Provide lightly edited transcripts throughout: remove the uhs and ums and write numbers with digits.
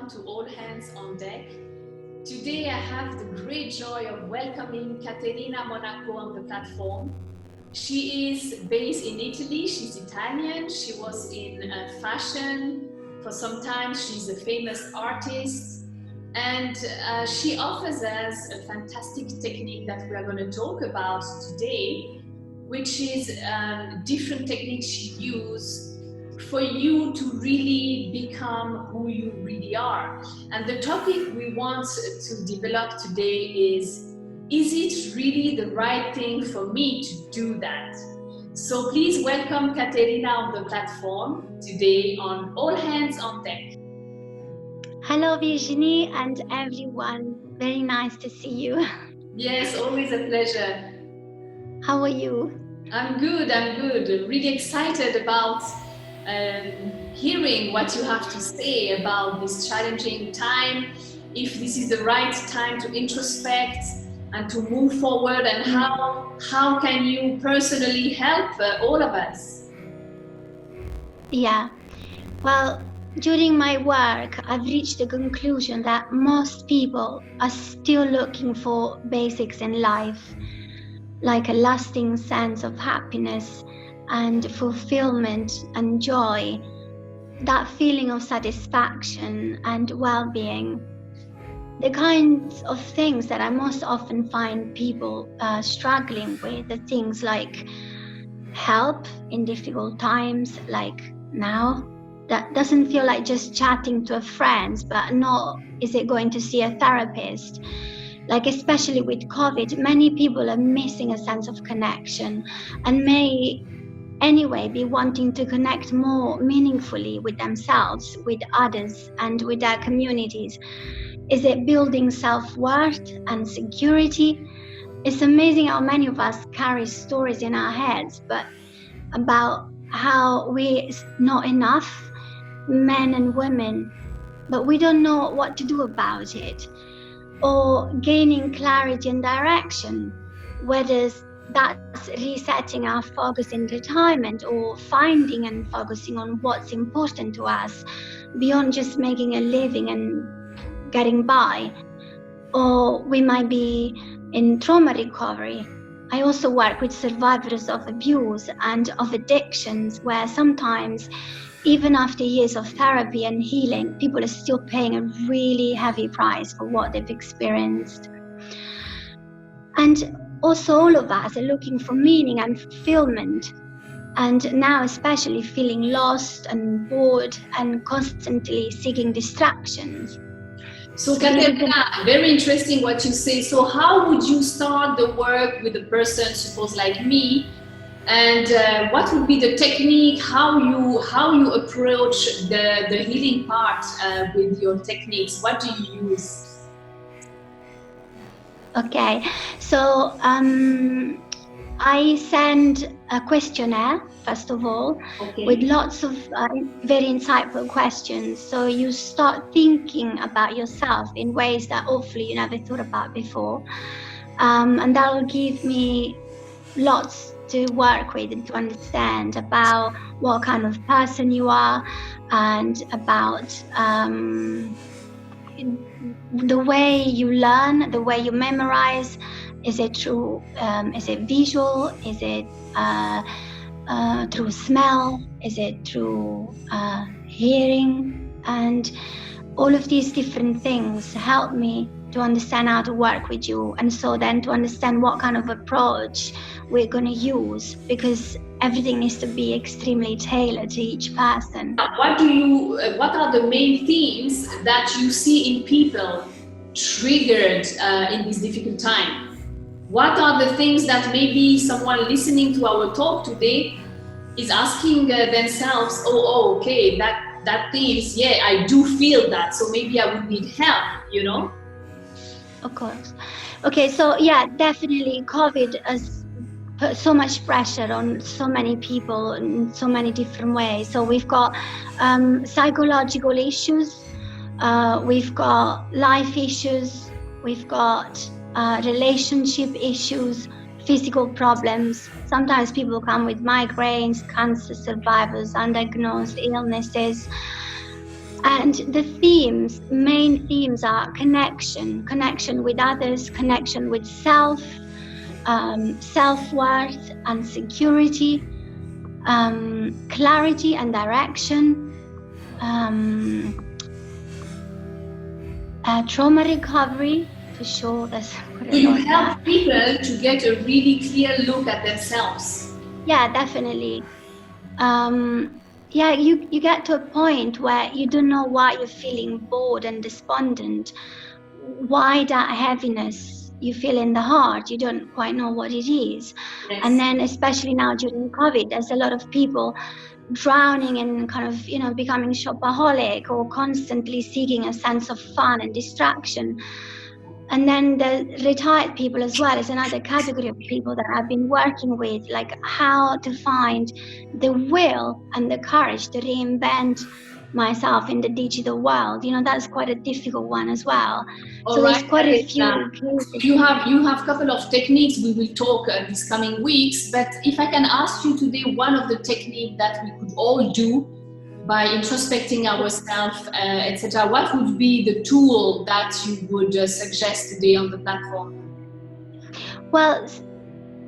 welcome to All Hands on Deck. Today I have the great joy of welcoming CATERINA Monaco on the platform. She is based in Italy, she's Italian, she was in fashion for some time, she's a famous artist, and she offers us a fantastic technique that we are going to talk about today, which is different techniques she uses for you to really become who you really are. And the topic we want to develop today is it really the right thing for me to do that? So please welcome CATERINA on the platform today on All Hands on Deck. Hello Virginie and everyone, very nice to see you. Yes, always a pleasure. How are you? I'm good. Really excited about hearing what you have to say about this challenging time, if this is the right time to introspect and to move forward, and how can you personally help all of us? Yeah, well, during my work, I've reached the conclusion that most people are still looking for basics in life, like a lasting sense of happiness and fulfillment and joy, that feeling of satisfaction and well-being. The kinds of things that I most often find people struggling with are things like help in difficult times, like now. That doesn't feel like just chatting to a friend, but not is it going to see a therapist. Like especially with COVID, many people are missing a sense of connection and may anyway be wanting to connect more meaningfully with themselves, with others, and with their communities. Is it building self-worth and security? It's amazing how many of us carry stories in our heads, but about how we're not enough, men and women, but we don't know what to do about it, or gaining clarity and direction, whether that's resetting our focus in retirement or finding and focusing on what's important to us beyond just making a living and getting by. Or we might be in trauma recovery. I also work with survivors of abuse and of addictions, where sometimes even after years of therapy and healing, people are still paying a really heavy price for what they've experienced. And also all of us are looking for meaning and fulfillment, and now especially feeling lost and bored and constantly seeking distractions. So CATERINA, very interesting what you say. So how would you start the work with a person, suppose like me, and what would be the technique, how you approach the healing part with your techniques? What do you use? Okay, so I send a questionnaire, first of all, with lots of very insightful questions. So you start thinking about yourself in ways that hopefully you never thought about before. And that will give me lots to work with and to understand about what kind of person you are, and about the way you learn, the way you memorize. Is it through, is it visual? Is it through smell? Is it through hearing? And all of these different things help me to understand how to work with you, and so then to understand what kind of approach we're going to use, because everything needs to be extremely tailored to each person. What are the main themes that you see in people triggered in this difficult time? What are the things that maybe someone listening to our talk today is asking themselves, okay, that things, yeah, I do feel that, so maybe I would need help, you know? Of course. Okay, so yeah, definitely COVID has put so much pressure on so many people in so many different ways. So we've got psychological issues, we've got life issues, we've got relationship issues, physical problems. Sometimes people come with migraines, cancer survivors, undiagnosed illnesses. And the main themes are connection with others, connection with self, self-worth and security, clarity and direction, trauma recovery, for sure. There's quite So a you lot there. help people to get a really clear look at themselves. Yeah, definitely. Yeah, you get to a point where you don't know why you're feeling bored and despondent, why that heaviness you feel in the heart, you don't quite know what it is. Yes. And then especially now during COVID, there's a lot of people drowning in kind of, you know, becoming shopaholic or constantly seeking a sense of fun and distraction. And then the retired people as well is another category of people that I've been working with, like how to find the will and the courage to reinvent myself in the digital world. You know, that's quite a difficult one as well. So there's quite a few cases. You have a couple of techniques we will talk these coming weeks, but if I can ask you today one of the techniques that we could all do by introspecting ourselves, etc., what would be the tool that you would suggest today on the platform? Well,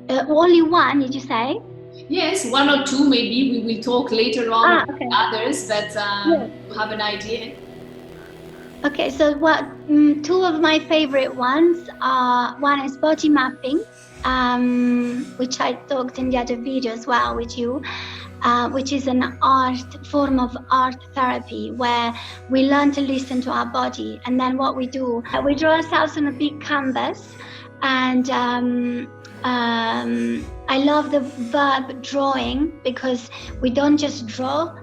only one, did you say? Yes, one or two maybe. We will talk later on Okay. others, but you have an idea? Okay, so two of my favorite ones are, one is body mapping, which I talked in the other video as well with you, which is an form of art therapy where we learn to listen to our body. And then what we do, we draw ourselves on a big canvas. And I love the verb drawing, because we don't just draw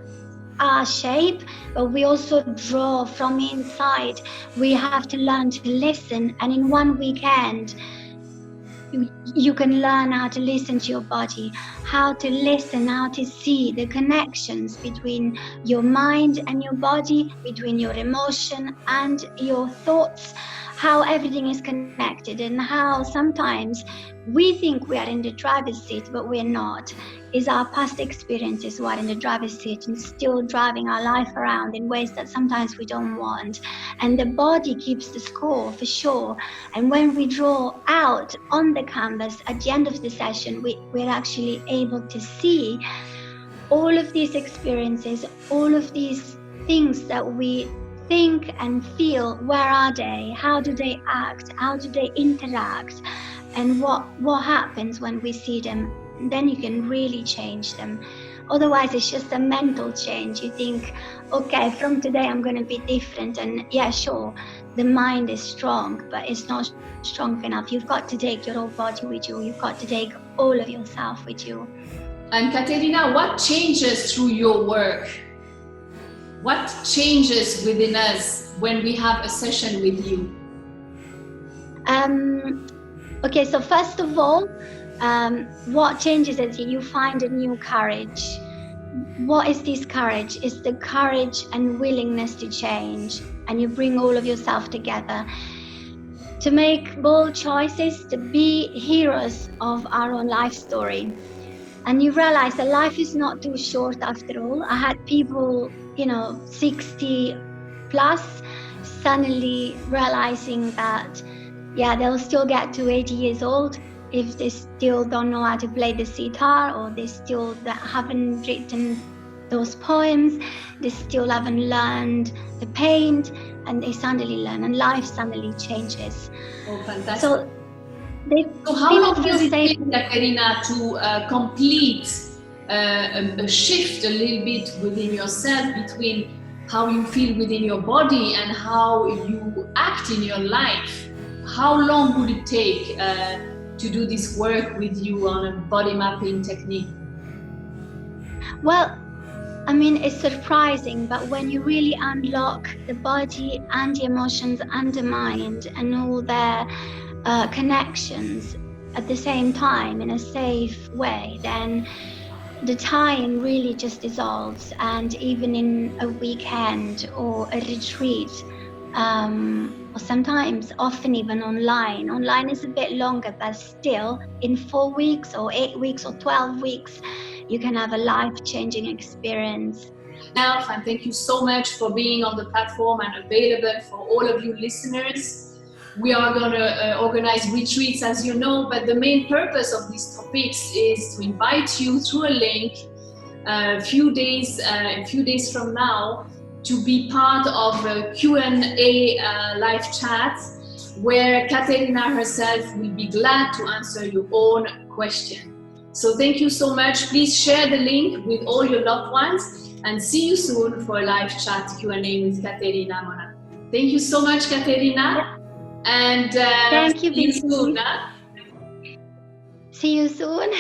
our shape, but we also draw from inside. We have to learn to listen, and in one weekend you can learn how to listen to your body, how to listen, how to see the connections between your mind and your body, between your emotion and your thoughts, how everything is connected, and how sometimes we think we are in the driver's seat, but we're not. Is our past experiences who are in the driver's seat and still driving our life around in ways that sometimes we don't want. And the body keeps the score for sure. And when we draw out on the canvas at the end of the session, we're actually able to see all of these experiences, all of these things that we think and feel. Where are they? How do they act? How do they interact? And what happens when we see them? And then you can really change them. Otherwise, it's just a mental change. You think, okay, from today I'm going to be different. And yeah, sure, the mind is strong, but it's not strong enough. You've got to take your whole body with you. You've got to take all of yourself with you. And Caterina, what changes through your work? What changes within us when we have a session with you? Okay, so first of all, what changes is you find a new courage. What is this courage? It's the courage and willingness to change, and you bring all of yourself together to make bold choices, to be heroes of our own life story. And you realize that life is not too short after all. I had people, 60 plus, suddenly realizing that, yeah, they'll still get to 80 years old if they still don't know how to play the sitar, or they still haven't written those poems, they still haven't learned to paint, and they suddenly learn, and life suddenly changes. Oh, fantastic. So how long does it take, Caterina, to complete a shift a little bit within yourself between how you feel within your body and how you act in your life? How long would it take to do this work with you on a body mapping technique? Well, I mean, it's surprising, but when you really unlock the body and the emotions and the mind and all their connections at the same time in a safe way, then the time really just dissolves. And even in a weekend or a retreat, or sometimes, often even online is a bit longer, but still in 4 weeks or 8 weeks or 12 weeks, you can have a life-changing experience. And thank you so much for being on the platform and available for all of you listeners. We are going to organize retreats, as you know, but the main purpose of these topics is to invite you through a link a few days from now to be part of a Q&A live chat where Caterina herself will be glad to answer your own question. So thank you so much. Please share the link with all your loved ones and see you soon for a live chat Q&A with Caterina Monaco. Thank you so much, Caterina. And thank you, see you soon. See you soon.